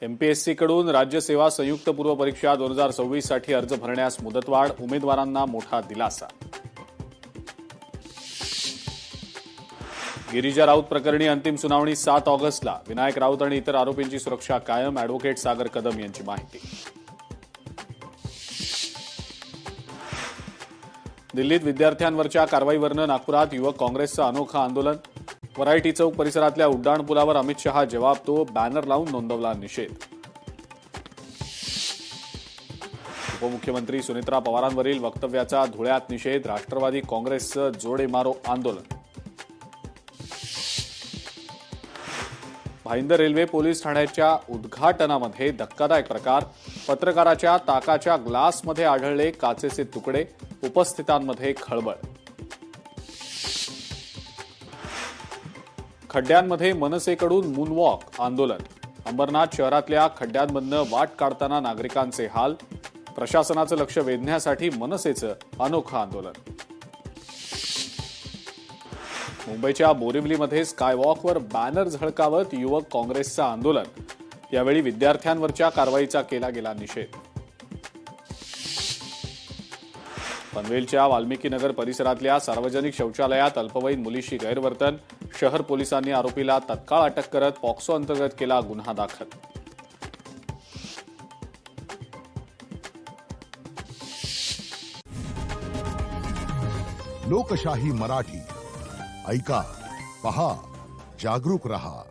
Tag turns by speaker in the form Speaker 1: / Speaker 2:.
Speaker 1: MPSC कडून राज्य सेवा संयुक्त पूर्व परीक्षा 2026 साठी अर्ज भरण्यास मुदतवाढ, उमेदवारांना मोठा दिलासा। गिरिजा राऊत प्रकरणी अंतिम सुनावणी 7 ऑगस्टला। विनायक राऊत आणि इतर आरोपींची सुरक्षा कायम, अॅडव्होकेट सागर कदम यांची माहिती। दिल्लीत विद्यार्थ्यांवरच्या कारवाईवरनं नागपुरात युवक काँग्रेसचं अनोखं आंदोलन। वरायटी चौक परिसरातल्या उड्डाणपुलावर अमित शहा जवाब तो बॅनर लावून नोंदवला निषेध। उपमुख्यमंत्री सुनेत्रा पवारांवरील वक्तव्याचा धुळ्यात निषेध। राष्ट्रवादी काँग्रेसचं जोडे मारो आंदोलन। भाईंदर रेल्वे पोलीस ठाण्याच्या उद्घाटनामध्ये धक्कादायक प्रकार। पत्रकाराच्या ताकाच्या ग्लासमध्ये आढळले काचेचे तुकडे। उपस्थितांमध्ये खळबळ। खड्ड्यांमध्ये मनसेकडून मूनवॉक आंदोलन। अंबरनाथ शहरातल्या खड्ड्यांमधनं वाट काढताना नागरिकांचे हाल। प्रशासनाचं लक्ष वेधण्यासाठी मनसेचं अनोखं आंदोलन। मुंबईच्या बोरिवलीमध्ये स्कायवॉकवर बॅनर झळकावत युवक काँग्रेसचं आंदोलन। यावेळी विद्यार्थ्यांवरच्या कारवाईचा केला गेला निषेध। पनवेलच्या वाल्मिकीनगर परिसरातल्या सार्वजनिक शौचालयात अल्पवयीन मुलीशी गैरवर्तन। शहर पोलिसांनी आरोपीला तत्काळ अटक करत पॉक्सो अंतर्गत केला गुन्हा दाखल।
Speaker 2: लोकशाही मराठी ऐका, पहा, जागरूक रहा।